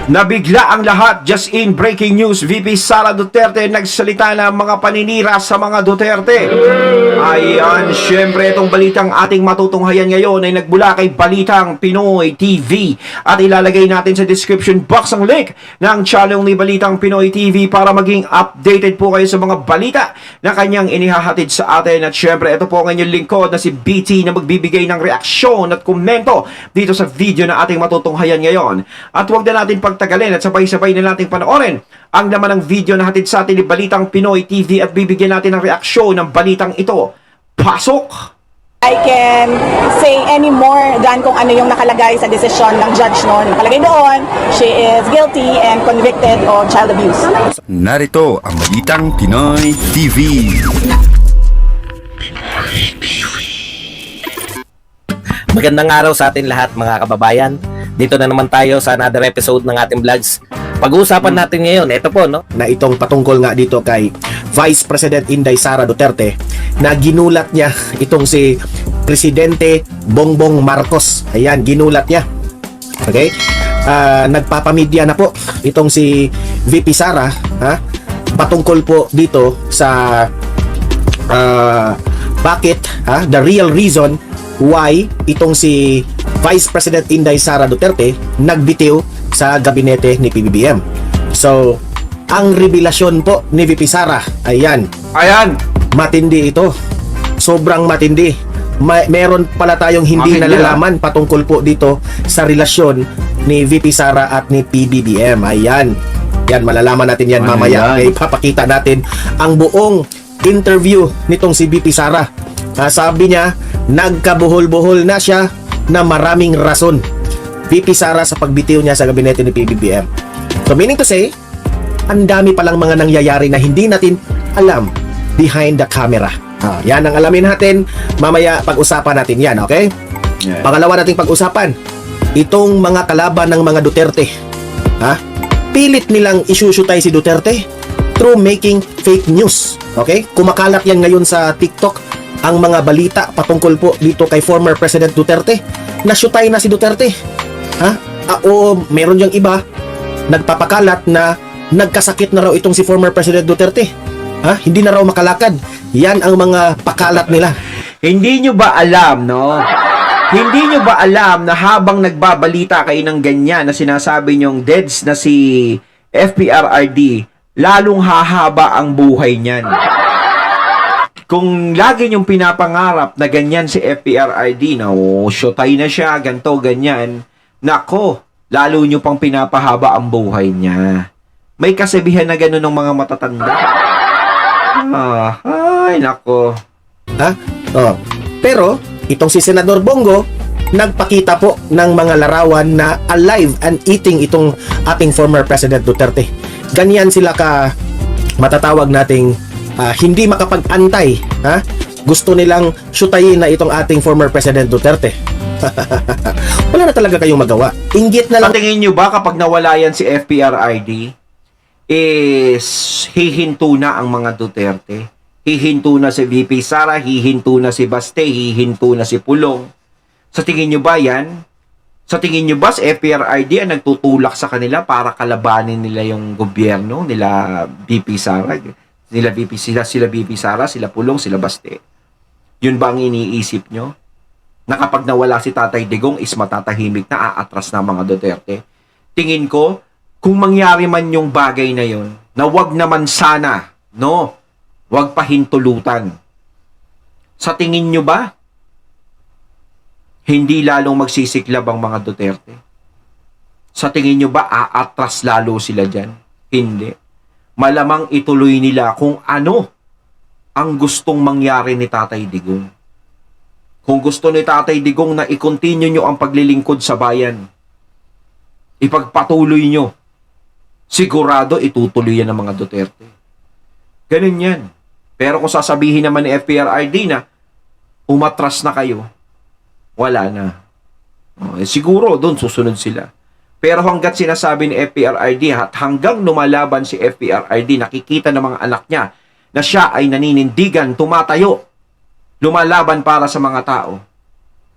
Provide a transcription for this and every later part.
Nabigla ang lahat just in breaking news. VP Sara Duterte nagsalita na mga paninira sa mga Duterte. Ayan, syempre itong balitang ating matutunghayan ngayon ay nagbula kay Balitang Pinoy TV. At ilalagay natin sa description box ang link ng channel ni Balitang Pinoy TV para maging updated po kayo sa mga balita na kanyang inihahatid sa atin. At syempre ito po ang inyong lingkod na si BT na magbibigay ng reaksyon at komento dito sa video na ating matutunghayan ngayon. At huwag na natin pagtagalin at sabay-sabay na nating panoorin ang laman ng video na hatid sa atin ni Balitang Pinoy TV at bibigyan natin ng reaksyon ng balitang ito. Pasok! I can say any more than kung ano yung nakalagay sa desisyon ng judge noon. Nakalagay doon, she is guilty and convicted of child abuse. Narito ang Balitang Pinoy TV. Magandang araw sa atin lahat mga kababayan. Dito na naman tayo sa another episode ng ating vlogs. Pag-uusapan natin ngayon, ito po no, na itong patungkol nga dito kay Vice President Inday Sara Duterte na ginulat niya itong si Presidente Bongbong Marcos. Ayan, ginulat niya. Okay? Nagpapamedya na po itong si VP Sara patungkol po dito sa bakit the real reason why itong si Vice President Inday Sara Duterte nagbitiw sa gabinete ni PBBM. So, ang revelasyon po ni VP Sara, ayan, matindi ito. Sobrang matindi. Meron pala tayong hindi nalalaman patungkol po dito sa relasyon ni VP Sara at ni PBBM. Ayan. Yan, malalaman natin yan mamaya. Ipapakita natin ang buong interview nitong si VP Sara. Sabi niya, nagkabuhol-buhol na siya na maraming rason VP Sara sa pagbitiw niya sa gabinete ni PBBM. So meaning to say, ang dami palang mga nangyayari na hindi natin alam behind the camera. Yan ang alamin natin. Mamaya pag-usapan natin yan, okay? Yeah. Pangalawa nating pag-usapan, itong mga kalaban ng mga Duterte. Pilit nilang isusutay si Duterte through making fake news. Okay? Kumakalat yan ngayon sa TikTok ang mga balita patungkol po dito kay former President Duterte. Nasyutay na si Duterte. O meron diyang iba nagpapakalat na nagkasakit na raw itong si former President Duterte. Hindi na raw makalakad. Yan ang mga pakalat nila. Hindi nyo ba alam, no? Hindi nyo ba alam na habang nagbabalita kayo ng ganyan na sinasabi nyong deads na si FPRRD, lalong hahaba ang buhay niyan. Kung lagi nyong pinapangarap na ganyan si FPRRD, na syotay na siya, ganto, ganyan, nako, lalo nyo pang pinapahaba ang buhay niya. May kasabihan na gano'n ng mga matatanda. Ay, nako. Pero, itong si Senador Bongo, nagpakita po ng mga larawan na alive and eating itong ating former President Duterte. Ganyan sila ka matatawag nating hindi makapag-antay. Gusto nilang syutayin na itong ating former President Duterte. Wala na talaga kayong magawa. Inggit na lang. Tingin nyo ba kapag nawala yan si FPRRD, is hihinto na ang mga Duterte? Hihinto na si VP Sara, hihinto na si Baste, hihinto na si Pulong. Sa tingin nyo ba yan? Sa tingin nyo ba si FPRRD ang nagtutulak sa kanila para kalabanin nila yung gobyerno nila VP Sara? Sila VP Sara, sila Pulong, sila Baste. Yun ba ang iniisip nyo? Na kapag nawala si Tatay Digong is matatahimik na, aatras na mga Duterte. Tingin ko, kung mangyari man yung bagay na yun, na wag naman sana, no? Wag pahintulutan. Sa tingin nyo ba, hindi lalong magsisiklab ang mga Duterte? Sa tingin nyo ba, aatras lalo sila dyan? Hindi. Malamang ituloy nila kung ano ang gustong mangyari ni Tatay Digong. Kung gusto ni Tatay Digong na i-continue nyo ang paglilingkod sa bayan, ipagpatuloy nyo, sigurado itutuloy yan ng mga Duterte. Ganun yan. Pero kung sasabihin naman ni FPRRD na umatras na kayo, wala na. Siguro doon susunod sila. Pero hanggat sinasabi ni FPRRD at hanggang lumalaban si FPRRD, nakikita ng mga anak niya na siya ay naninindigan, tumatayo, lumalaban para sa mga tao,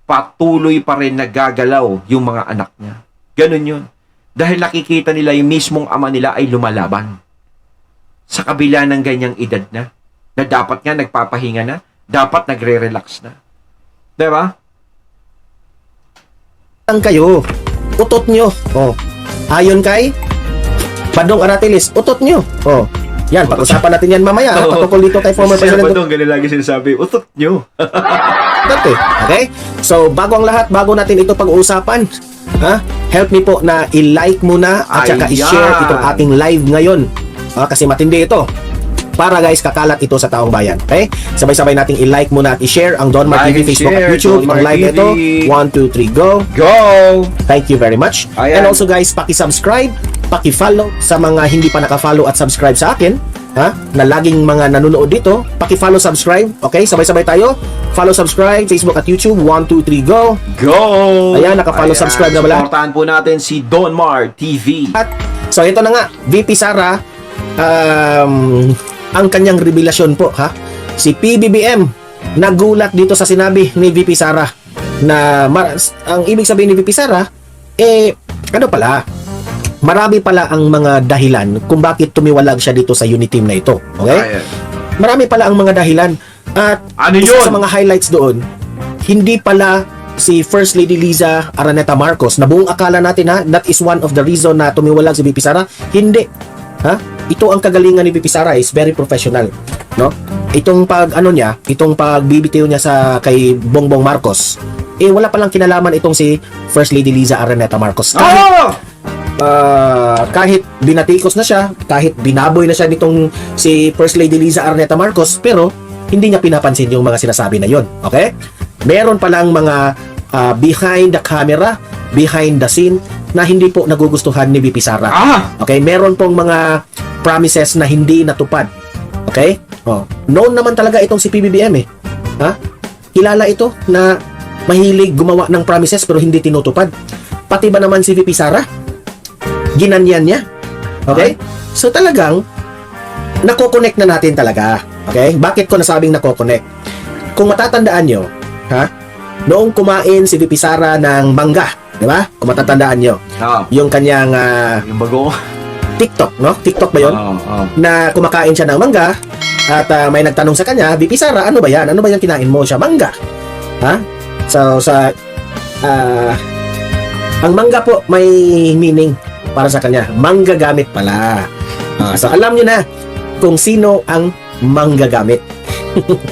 patuloy pa rin nagagalaw yung mga anak niya. Ganun yun. Dahil nakikita nila yung mismong ama nila ay lumalaban. Sa kabila ng ganyang edad na dapat nga nagpapahinga na, dapat nagre-relax na. Diba? Ang kayo, utot nyo. Oh. Ayon kay Badong Aratiles, utot nyo. Oh. Yan, pag-usapan natin yan mamaya. Oo. Patungkol dito kay former Sir President Badong, ganun lagi sinasabi, utot nyo. Duterte. Okay? So, bago ang lahat, bago natin ito pag-uusapan, help me po na i-like muna at saka Ayan. i-share itong ating live ngayon. Kasi matindi ito. Para guys, kakalat ito sa taong bayan. Okay? Sabay-sabay nating i-like muna at i-share ang Don Mar Like TV, and Facebook share, at YouTube. Don Mar Ang live TV. nito, 1, 2, 3, go! Go! Thank you very much. Ayan. And also guys, paki-subscribe, paki-follow sa mga hindi pa naka-follow at subscribe sa akin, na laging mga nanonood dito. Paki-follow, subscribe. Okay? Sabay-sabay tayo. Follow, subscribe, Facebook at YouTube. 1, 2, 3, go! Go! Ayan, naka-follow, subscribe na ba lahat? Supportahan po natin si Don Mar TV. At so ito na nga, VP Sara, ang kanyang revelasyon po, si PBBM nagulat dito sa sinabi ni VP Sara na ang ibig sabihin ni VP Sara ano pala, marami pala ang mga dahilan kung bakit tumiwalag siya dito sa unit team na ito. Okay? Ayan. Marami pala ang mga dahilan at Ano isa yun? sa mga highlights doon, hindi pala si First Lady Liza Araneta Marcos na buong akala natin that is one of the reason na tumiwalag si VP Sara. Hindi. Ito ang kagalingan ni VP Sara, is very professional, no? Itong itong pagbibitiw niya sa kay Bongbong Marcos, wala palang kinalaman itong si First Lady Liza Araneta Marcos. Kahit binatikos na siya, kahit binaboy na siya nitong si First Lady Liza Araneta Marcos, pero hindi niya pinapansin yung mga sinasabi na yon. Okay? Meron palang mga behind the camera, behind the scene na hindi po nagugustuhan ni VP Sara. Okay? Meron pong mga promises na hindi natupad. Okay? Known naman talaga itong si PBBM Kilala ito na mahilig gumawa ng promises pero hindi tinutupad. Pati ba naman si VP Sara? Ginanyan niya. Okay? So talagang nako-connect na natin talaga. Okay? Bakit ko nasabing nako-connect? Kung matatandaan nyo, noong kumain si VP Sara ng mangga, di ba? Kung matatandaan nyo, yung kanyang Yung bago. TikTok, no? TikTok ba yun? Na kumakain siya ng mangga at may nagtanong sa kanya, VP Sara, ano ba yan? Ano ba yung kinain mo siya? Mangga. So, ang mangga po may meaning para sa kanya. Manggagamit pala. So, alam nyo na kung sino ang manggagamit.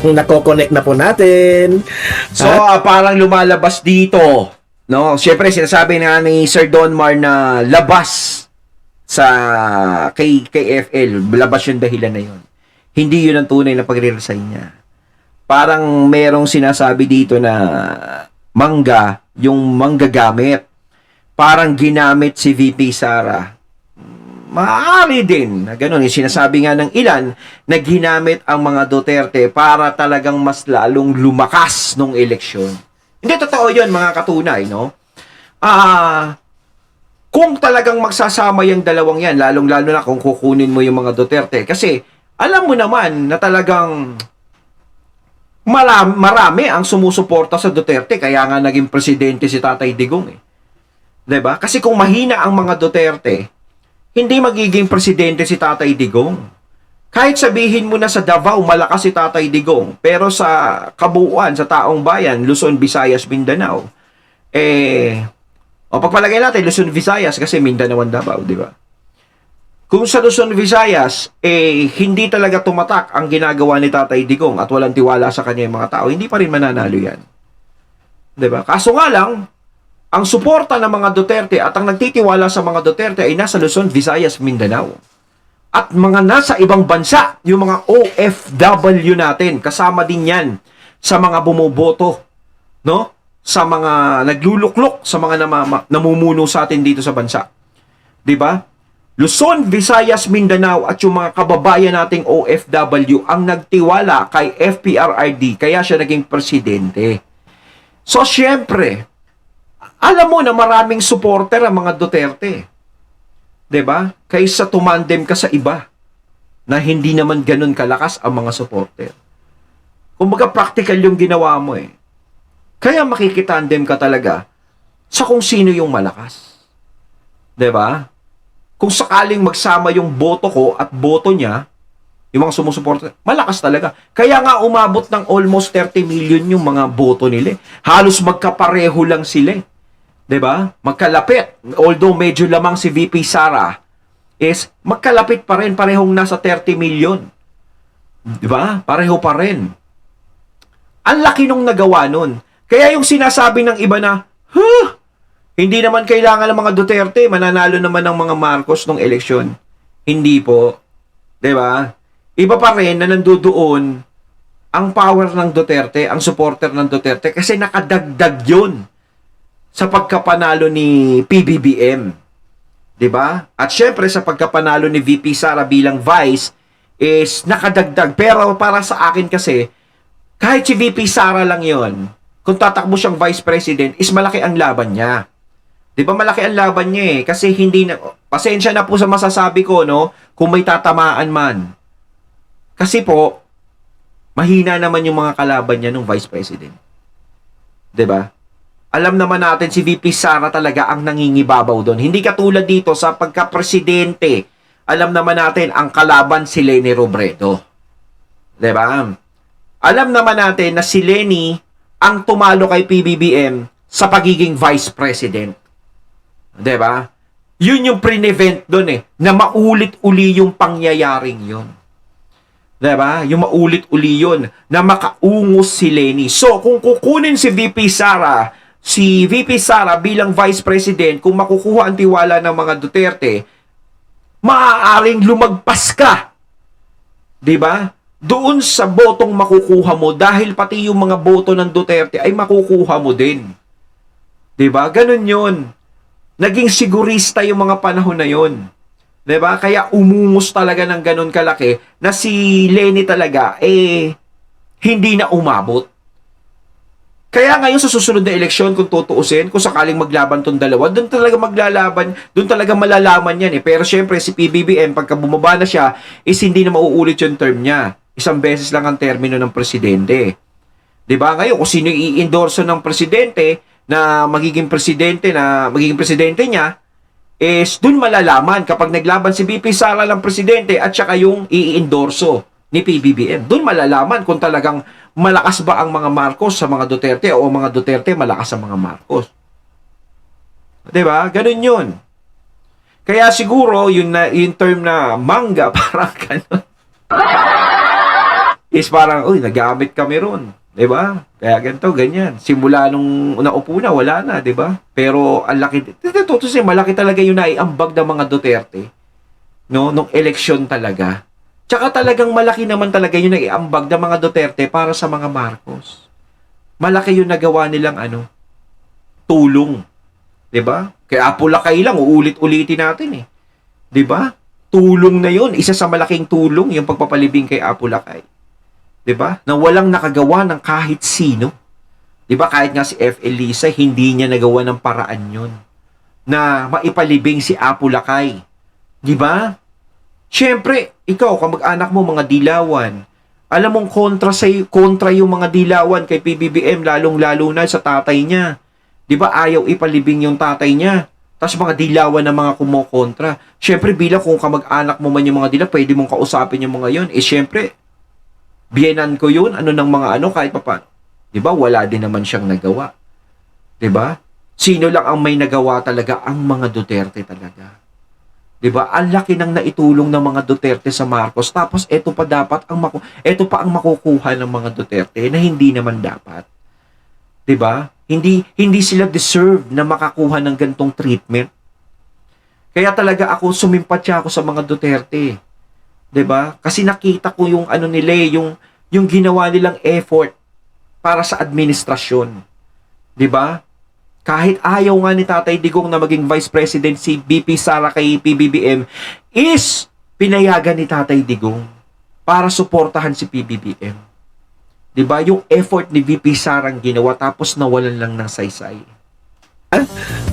Nako-connect na po natin. So, parang lumalabas dito. No? Siyempre, sinasabi nga ni Sir Don Mar na labas sa kay KFL. Labas yung dahilan na yun. Hindi yun ang tunay na pagre-resign niya. Parang merong sinasabi dito na mangga, yung manggagamit. Parang ginamit si VP Sara. Maaari din na ganun. Yung sinasabi nga ng ilan na ginamit ang mga Duterte para talagang mas lalong lumakas nung eleksyon. Hindi totoo yun, mga katunay, no? Kung talagang magsasama yung dalawang yan, lalong-lalo na kung kukunin mo yung mga Duterte. Kasi alam mo naman na talagang marami ang sumusuporta sa Duterte. Kaya nga naging presidente si Tatay Digong. Diba? Kasi kung mahina ang mga Duterte, hindi magiging presidente si Tatay Digong. Kahit sabihin mo na sa Davao, malakas si Tatay Digong, pero sa kabuuan, sa taong bayan, Luzon, Visayas, Mindanao, pagpalagay natin, Luzon, Visayas, kasi Mindanao ang Davao, di ba? Kung sa Luzon, Visayas, hindi talaga tumatak ang ginagawa ni Tatay Digong at walang tiwala sa kanya yung mga tao, hindi pa rin mananalo yan. Di ba? Kaso nga lang, ang suporta ng mga Duterte at ang nagtitiwala sa mga Duterte ay nasa Luzon, Visayas, Mindanao. At mga nasa ibang bansa, yung mga OFW natin, kasama din yan sa mga bumoboto, no? Sa mga nagluluklok, sa mga namumuno sa atin dito sa bansa. 'Di ba? Luzon, Visayas, Mindanao at yung mga kababayan nating OFW ang nagtiwala kay FPRRD, kaya siya naging presidente. So, syempre, alam mo na maraming supporter ang mga Duterte. 'Di ba? Kaysa tumandem ka sa iba na hindi naman ganun kalakas ang mga supporter. Kumbaga practical yung ginawa mo Kaya makikitandem ka talaga sa kung sino yung malakas. 'Di ba? Kung sakaling magsama yung boto ko at boto niya, yung mga sumusuporta, malakas talaga. Kaya nga umabot ng almost 30 million yung mga boto nila. Halos magkapareho lang sila. 'Di ba? Magkalapit. Although medyo lamang si VP Sara, is magkalapit pa rin, parehong nasa 30 million. 'Di ba? Pareho pa rin. Ang laki nung nagawa nun. Kaya yung sinasabi ng iba na, hindi naman kailangan ng mga Duterte, mananalo naman ng mga Marcos nung eleksyon. Hindi po. 'Di ba? Iba pa rin na nandoon ang power ng Duterte, ang supporter ng Duterte, kasi nakadagdag yun sa pagkapanalo ni PBBM. 'Di ba? At syempre sa pagkapanalo ni VP Sara bilang vice is nakadagdag. Pero para sa akin kasi, kahit si VP Sara lang yon, kung tatakbo siyang vice president, is malaki ang laban niya. 'Di ba malaki ang laban niya eh? Kasi hindi na, pasensya na po sa masasabi ko, no, kung may tatamaan man. Kasi po, mahina naman yung mga kalaban niya nung vice president. 'Di ba? Alam naman natin si VP Sara talaga ang nangingibabaw doon. Hindi katulad dito sa pagka-presidente. Alam naman natin ang kalaban si Leni Robredo. 'Di ba? Alam naman natin na si Leni ang tumalo kay PBBM sa pagiging vice president. 'Di ba? Yun yung pre-event doon eh, na maulit-uli yung pangyayaring yun. 'Di ba? Yung maulit-uli yun na makaungos si Leni. So, kung kukunin si VP Sara bilang Vice President, kung makukuha ang tiwala ng mga Duterte, maaaring lumagpas ka. 'Di ba? Doon sa botong makukuha mo, dahil pati yung mga boto ng Duterte ay makukuha mo din. 'Di ba? Ganun 'yun. Naging sigurista yung mga panahon na 'yon. 'Di ba? Kaya umungos talaga ng ganun kalaki na si Leni talaga hindi na umabot. Kaya ngayon sa susunod na eleksyon, kung tutuusin, kung sakaling maglaban tong dalawa, doon talaga maglalaban, doon talaga malalaman yan eh. Pero syempre si PBBM, pagka bumaba na siya, is hindi na mauulit yung term niya. Isang beses lang ang termino ng presidente. 'Di ba? Ngayon, kung sino i-endorso ng presidente na magiging presidente niya, is dun malalaman kapag naglaban si VP Sara ng presidente at saka yung i-endorso ni PBBM. Dun malalaman kung talagang malakas ba ang mga Marcos sa mga Duterte o mga Duterte malakas sa mga Marcos. 'Di ba? Ganun 'yun. Kaya siguro yung term na mangga parang ganun. Is parang, nagamit kami ron. 'Di ba? Kaya ganito, ganyan. Simula nung naupo na, wala na, 'di ba? Pero ang laki, malaki talaga yung naiambag ng mga Duterte, no, nung eleksyon talaga. Tsaka talagang malaki naman talaga yung naiambag ng mga Duterte para sa mga Marcos. Malaki yung nagawa nilang tulong. 'Di ba? Kaya Apulakay lang, uulit-ulitin natin eh. 'Di ba? Tulong na yun. Isa sa malaking tulong yung pagpapalibing kay Apulakay. 'Di ba? Na walang nakagawa ng kahit sino. 'Di ba? Kahit nga si F. Elisa, hindi niya nagawa ng paraan yun na maipalibing si Apulakay. 'Di ba? Siyempre, ikaw, kamag-anak mo, mga dilawan, alam mong kontra yung mga dilawan kay PBBM, lalong-lalo na sa tatay niya. 'Di ba? Ayaw ipalibing yung tatay niya. Tapos mga dilawan na mga kumokontra. Siyempre, bilang kung kamag-anak mo man yung mga dilaw, pwede mong kausapin yung mga yun. Siyempre, biyenan ko yun, ng mga kahit pa paano. 'Di ba? Wala din naman siyang nagawa. 'Di ba? Sino lang ang may nagawa talaga? Ang mga Duterte talaga. 'Di ba? Ang laki ng naitulong ng mga Duterte sa Marcos. Tapos ito pa ang makukuha ng mga Duterte na hindi naman dapat. 'Di ba? Hindi sila deserve na makakuha ng gantong treatment. Kaya talaga sumimpatya ako sa mga Duterte. 'Di ba? Kasi nakita ko yung nila, yung ginawa nilang effort para sa administrasyon. 'Di ba? Kahit ayaw nga ni Tatay Digong na maging Vice President si VP Sara kay PBBM, is pinayagan ni Tatay Digong para suportahan si PBBM. 'Di ba? Yung effort ni VP Sara ang ginawa, tapos nawalan lang ng saysay.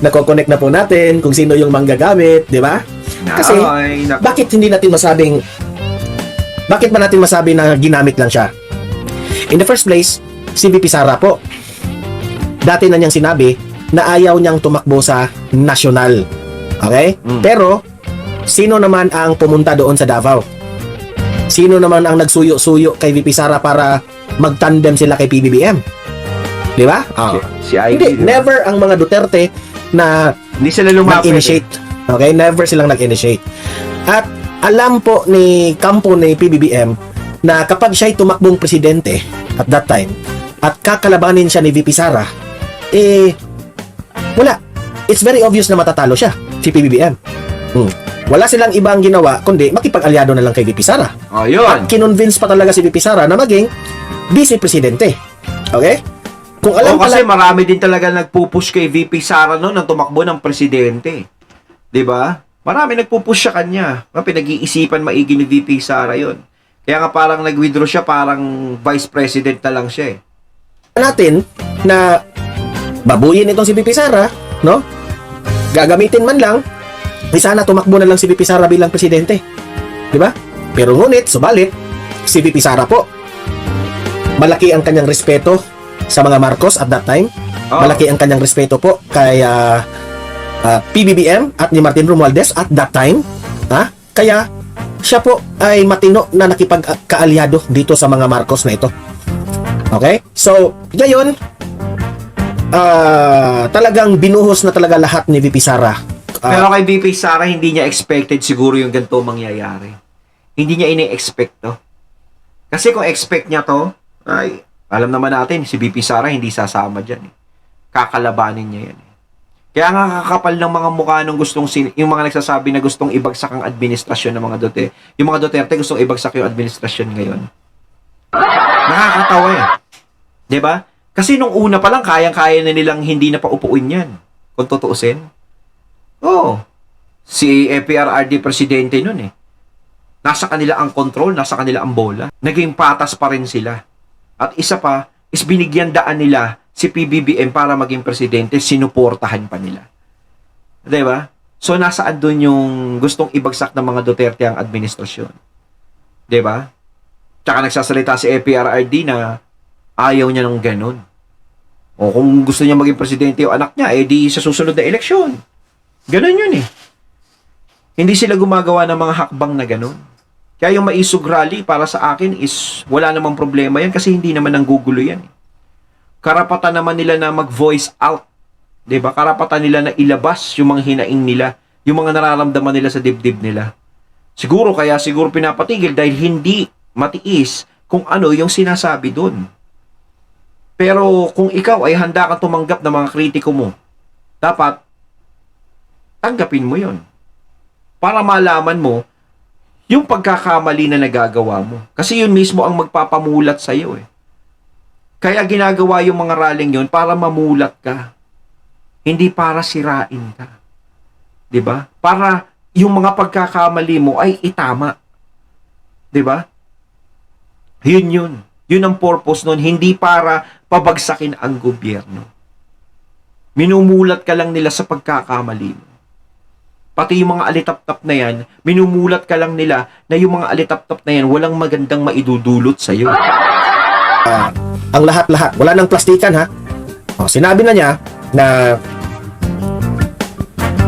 Nako-connect na po natin kung sino yung manggagamit, di ba? Kasi, bakit ba natin masabi na ginamit lang siya? In the first place, si VP Sara po, dati na niyang sinabi na ayaw niyang tumakbo sa national. Okay? Pero, sino naman ang pumunta doon sa Davao? Sino naman ang nagsuyo-suyo kay VP Sara para magtandem sila kay PBBM? Di ba? Si Ivy. Hindi, never ang mga Duterte na Hindi sila lumapit. nag-initiate. Okay? Never silang nag-initiate. At alam po ni kampo ni PBBM na kapag siya'y tumakbong presidente at that time at kakalabanin siya ni VP Sara, wala. It's very obvious na matatalo siya, si PBBM. Wala silang ibang ginawa kundi makipag-alyado na lang kay VP Sara. Oh, yun. At kinonvince pa talaga si VP Sara na maging vice-presidente. Okay? Kung alam Kasi pala, marami din talaga nagpupush kay VP Sara noon ng tumakbo ng presidente. 'Di ba? Marami nagpupush sa kanya. Pinag-iisipan maigi ni VP Sara 'yon. Kaya nga parang nag-withdraw siya, parang vice president na lang siya natin na babuyin itong si VP Sara, no? Gagamitin man lang, sana tumakbo na lang si VP Sara bilang presidente. 'Di ba? Pero ngunit, subalit, si VP Sara po, malaki ang kanyang respeto sa mga Marcos at that time. Malaki ang kanyang respeto po kay PBBM at ni Martin Romualdez at that time. Kaya siya po ay matino na nakipagkaalyado dito sa mga Marcos na ito. Okay? So, ngayon, talagang binuhos na talaga lahat ni VP Sara. Pero kay VP Sara, hindi niya expected siguro yung ganito mangyayari. Hindi niya ini-expect to. Kasi kung expect niya to, ay, alam naman natin, si VP Sara hindi sasama dyan. Kakalabanin niya yan. Kaya nga kakapal ng mga mukha ng yung mga nagsasabi na gustong ibagsak ang administrasyon ng mga Duterte. Yung mga Duterte gustong ibagsak yung administrasyon ngayon. Nakakatawa 'Di ba? Kasi nung una pa lang, kayang-kaya na nilang hindi na paupuin yan. Kung tutuusin. Oo. Si FPRRD presidente nun Nasa kanila ang control, nasa kanila ang bola. Naging patas pa rin sila. At isa pa, is binigyan daan nila si PBBM para maging presidente, sinuportahan pa nila. Diba? So, nasaan doon yung gustong ibagsak ng mga Duterte ang administrasyon? Diba? Tsaka nagsasalita si FPRRD na ayaw niya ng ganun. O kung gusto niya maging presidente yung anak niya, di sa susunod na eleksyon. Ganun yun Hindi sila gumagawa ng mga hakbang na ganun. Kaya yung maisog rally para sa akin is wala namang problema yan kasi hindi naman nanggugulo yan. Karapatan naman nila na mag-voice out. 'Di ba? Karapatan nila na ilabas yung mga hinaing nila, yung mga nararamdaman nila sa dibdib nila. Siguro pinapatigil dahil hindi matiis kung ano yung sinasabi doon. Pero kung ikaw ay handa kang tumanggap ng mga kritiko mo, dapat tanggapin mo 'yon. Para malaman mo yung pagkakamali na nagagawa mo. Kasi yun mismo ang magpapamulat sa iyo Kaya ginagawa yung mga rallying yun para mamulat ka. Hindi para sirain ka. 'Di ba? Para yung mga pagkakamali mo ay itama. 'Di ba? Yun. Yun ang purpose nun. Hindi para pabagsakin ang gobyerno. Minumulat ka lang nila sa pagkakamali mo. Pati yung mga alitap-tap na yan, minumulat ka lang nila na yung mga alitap-tap na yan walang magandang maidudulot sa'yo. Ang lahat-lahat, wala nang plastikan sinabi na niya na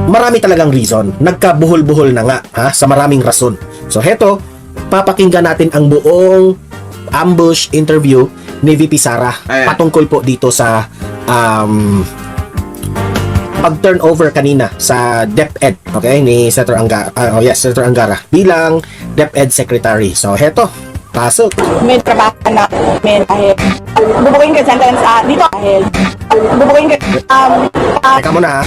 marami talagang reason. Nagkabuhol-buhol na nga sa maraming rason. So heto, papakinggan natin ang buong ambush interview ni VP Sara patungkol po dito sa pag-turnover kanina sa DepEd, okay, ni Senator Angara, Senator Angara bilang DepEd Secretary. So heto, pasok. May trabaho na dahil bubukuin ka sentence dito dahil bubukuin ka Teka muna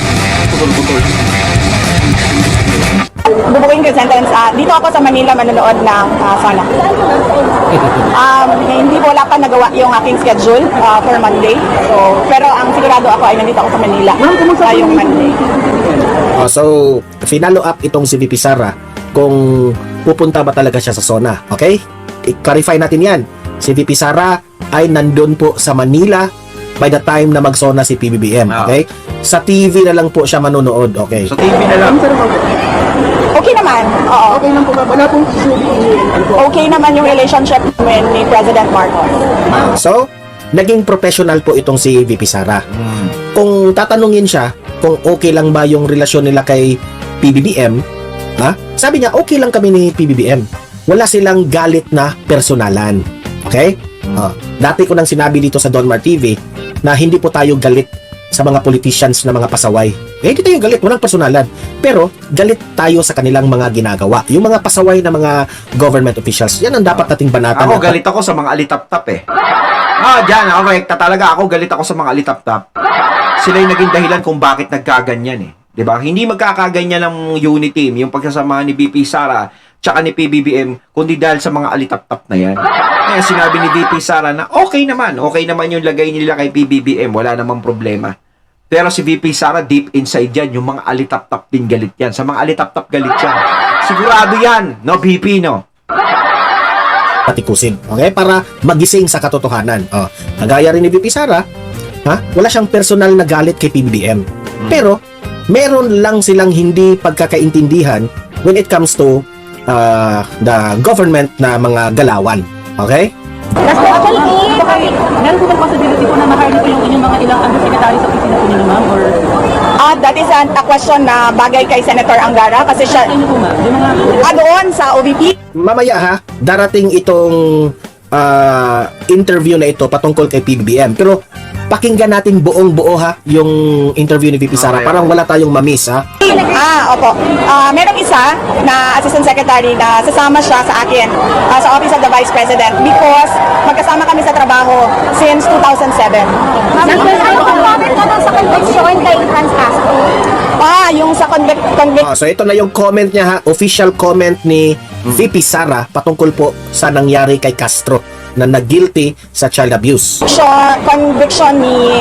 bubukuin ka sentence dito ako sa Manila manonood ng sana. Hindi ko wala pa nagawa yung aking schedule for Monday. So, pero ang sigurado ako ay nandito ako sa Manila yung Monday. So, finalo up itong si VP Sara kung pupunta ba talaga siya sa SONA. Okay? I-clarify natin yan. Si VP Sara ay nandun po sa Manila by the time na mag-SONA si PBBM. Okay? Sa TV na lang po siya manonood. Okay? Sa TV na lang. Okay naman. Oo. Okay naman po. Wala pong okay naman yung relationship namin ni President Marcos. So, naging professional po itong si VP Sara. Kung tatanungin siya kung okay lang ba yung relasyon nila kay PBBM, sabi niya, okay lang kami ni PBBM. Wala silang galit na personalan. Okay? Dati ko nang sinabi dito sa Donmar TV na hindi po tayo galit sa mga politicians na mga pasaway. Hindi tayo galit, walang personalan. Pero, galit tayo sa kanilang mga ginagawa. Yung mga pasaway na mga government officials, yan ang dapat nating banatan. Ako galit ako sa mga alitap-tap eh. Diyan, rekta talaga. Ako galit ako sa mga alitap-tap. Sila yung naging dahilan kung bakit nagkaganyan eh. 'Di ba? Hindi magkakaganyan ng unit team, yung pagsasama ni VP Sara tsaka ni PBBM, kundi dahil sa mga alitap-tap na yan. Kaya sinabi ni VP Sara na okay naman yung lagay nila kay PBBM, wala namang problema. Pero si VP Sara, deep inside yan, yung mga alitap-tap din galit yan. Sa mga alitap-tap galit yan. Sigurado yan, no, VP, no? Patikusin, okay? Para magising sa katotohanan. Kagaya rin ni VP Sara, wala siyang personal na galit kay PBBM. Pero, meron lang silang hindi pagkakaintindihan when it comes to the government na mga galawan. Okay? Meron po bang possibility po na ma-hire po yung inyong mga ilang undersecretary sa opisina po ninyo, ma'am? Or That is a question na bagay kay Senator Angara kasi siya ano po, ma'am? Yung mga doon sa OVP. Mamaya darating itong interview na ito patungkol kay PBBM. Pero pakinggan natin buong-buo yung interview ni VP Sara. Parang wala tayong mamiss Opo. Merong isa na Assistant Secretary na sasama siya sa akin sa Office of the Vice President because magkasama kami sa trabaho since 2007. Sa conviction kay Franz Castro. Yung sa convict So ito na yung comment niya official comment ni VP Sara patungkol po sa nangyari kay Castro na nag-guilty sa child abuse. conviction ni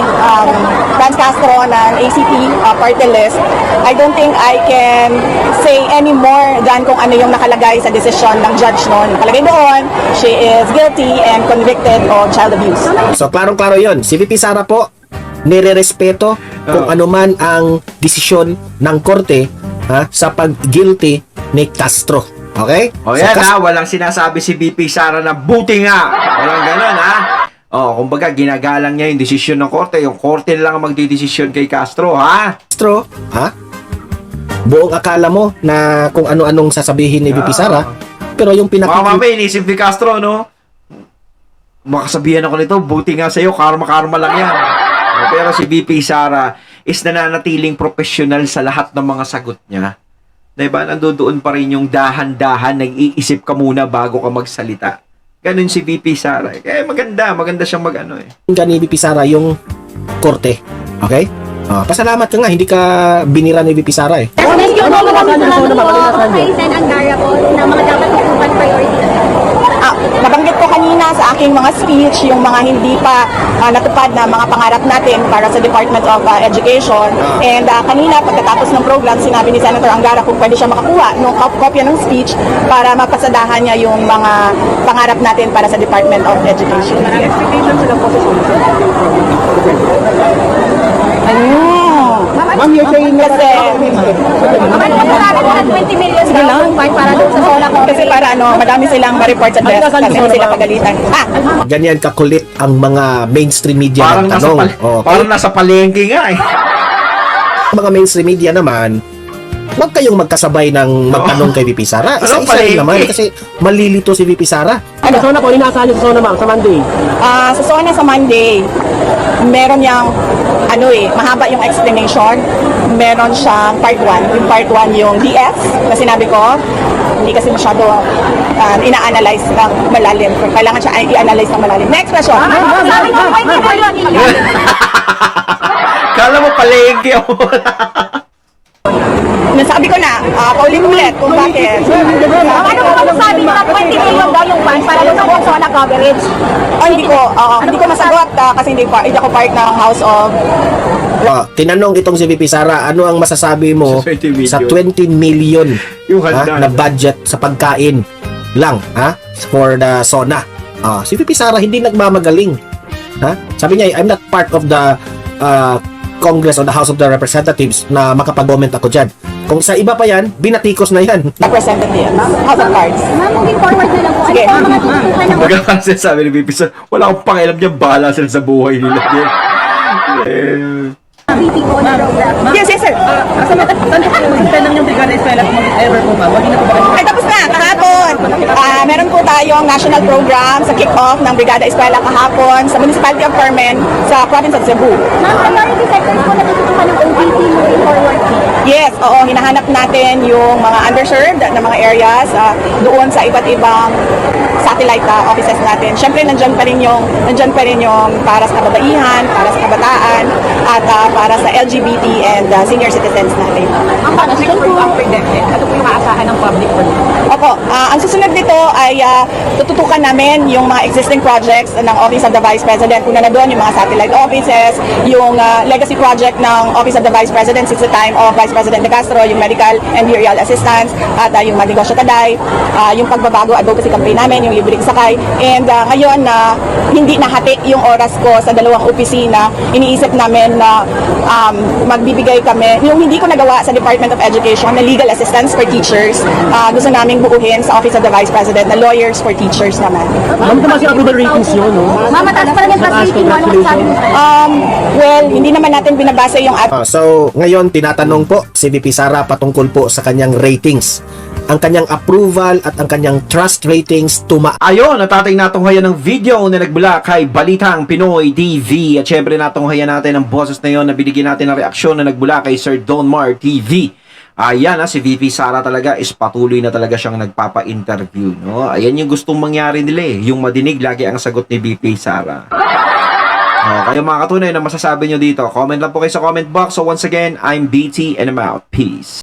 Franz Castro ng ACT party list, I don't think I can say any more than kung ano yung nakalagay sa desisyon ng judge noon. Nakalagay doon, she is guilty and convicted of child abuse. So klarong-klaro yun. Si VP Sara po, nire-respeto kung ano man ang desisyon ng korte sa pag-guilty ni Castro. Okay? Yan walang sinasabi si VP Sara na buti nga. Walang ganun kumbaga ginagalang niya yung desisyon ng korte. Yung korte lang ang magdidesisyon kay Castro, Castro, buong akala mo na kung ano-anong sasabihin ni VP Sara, pero yung Mama, inisip ni Castro, no? Makasabihan ako nito, buti nga sa'yo, karma lang yan. Pero si VP Sara is nananatiling professional sa lahat ng mga sagot niya. Diba? Nandoon pa rin yung dahan-dahan, nag-iisip ka muna bago ka magsalita. Ganun si VP Sara. Kaya maganda siyang mag-ano eh. ni VP Sara yung korte. Okay? Pasalamat ka nga, hindi ka binira ni VP Sara eh. Thank you po kay Sen Angara po na mga dapat tutupan priority. Nabanggit ko kanina sa aking mga speech yung mga hindi pa natupad na mga pangarap natin para sa Department of Education. And kanina pagkatapos ng program, sinabi ni Senator Angara kung pwede siya makakuha ng kopya ng speech para mapasadahan niya yung mga pangarap natin para sa Department of Education. Ma'am, you're saying Kasi, Marami 20 million daw para doon sa Sola ko. kasi para madami silang ma-report sa desk kasi hindi sila pagalitan. ganyan kakulit ang mga mainstream media Parang ng tanong. parang nasa palengke nga eh. Mga mainstream media naman, wag kayong magkasabay ng magtanong kay VP Sara. Isa-isa rin naman kasi malilito si VP Sara. Sa Sona po, inaasahan niyo sa Sona, ma'am, sa Monday. Sa Sona sa Monday, meron niyang mahaba yung explanation. Meron siyang part 1. Yung part 1 yung DS na sinabi ko. Hindi kasi masyado ina-analyze ng malalim. Kailangan siya i-analyze ng malalim. Next question. Kala mo palengke ako. Nasabi ko na, paulit-ulit kung bakit. Ano po masasabi nyo na 20 million daw yung fund para doon sa Sola coverage? Hindi ko masagot kasi hindi ako part ng House of... Tinanong itong si VP Sara, ano ang masasabi mo Sa 20 million. sa 20 million Yung handa na budget sa pagkain lang for the Sona? Si VP Sara hindi nagmamagaling. Sabi niya, I'm not part of the Congress or the House of the Representatives na makapag-comment ako dyan. Kung sa iba pa yan, binatikos na yan. Representatives, House of Cards. Ma'am, moving forward na lang po. Ano Sige. pa ang mga tutukan ng Kasi sabi ni VP Sara, wala akong pakialam dyan, bahala sila sa buhay nila. VP po na program. Yes, yes, sir. Asa may tanong po yung lang yung Brigada Eskwela kung mag-ever po ma'am. Wag na po ba kayo? Ay, tapos na, kahapon. Meron po tayong national program sa kick-off ng Brigada Eskwela kahapon sa Municipality of Carmen sa province of Cebu. Ma'am, priority sectors po na tututukan ng OVP moving forward po. Yes, oo, hinahanap natin yung mga underserved na mga areas doon sa iba't ibang satellite offices natin. Siyempre, nandyan pa rin yung para sa kababaihan, para sa kabataan, at para sa LGBT and senior citizens natin. Ang public for after DepEd, ano po yung maasahan ng public for Opo, ang susunod nito ay tututukan namin yung mga existing projects ng Office of the Vice President. Una na doon yung mga satellite offices, yung legacy project ng Office of the Vice President since the time of Vice President De Castro, yung medical and burial assistance, at yung Magnegosyo Taday, yung pagbabago advocacy campaign namin, yung libreng sakay. And ngayon na hindi nahati yung oras ko sa dalawang opisina, iniisip namin na magbibigay kami, yung hindi ko nagawa sa Department of Education na legal assistance for teachers, gusto namin buuhin sa Office of the Vice President na lawyers for teachers naman. Ano naman si approval ratings nyo, no? Ma'am, mataas pa rin yung trust rating mo. Anong sabi mo? Well, hindi naman natin binabasa yung So, ngayon, tinatanong po si VP Sara patungkol po sa kanyang ratings. Ang kanyang approval at ang kanyang trust ratings Ayon, natatay natunghayan ng video na nagbula kay Balitang Pinoy TV. At syempre natunghayan natin ang boses na yon na binigyan natin ng reaksyon na nagbula kay Sir Donmar TV. Ayan si VP Sara talaga is patuloy na talaga siyang nagpapa-interview. No? Ayan yung gustong mangyari nila yung madinig lagi ang sagot ni VP Sara. Kayo mga katunay na masasabi nyo dito, comment lang po kayo sa comment box. So once again, I'm BT and I'm out. Peace.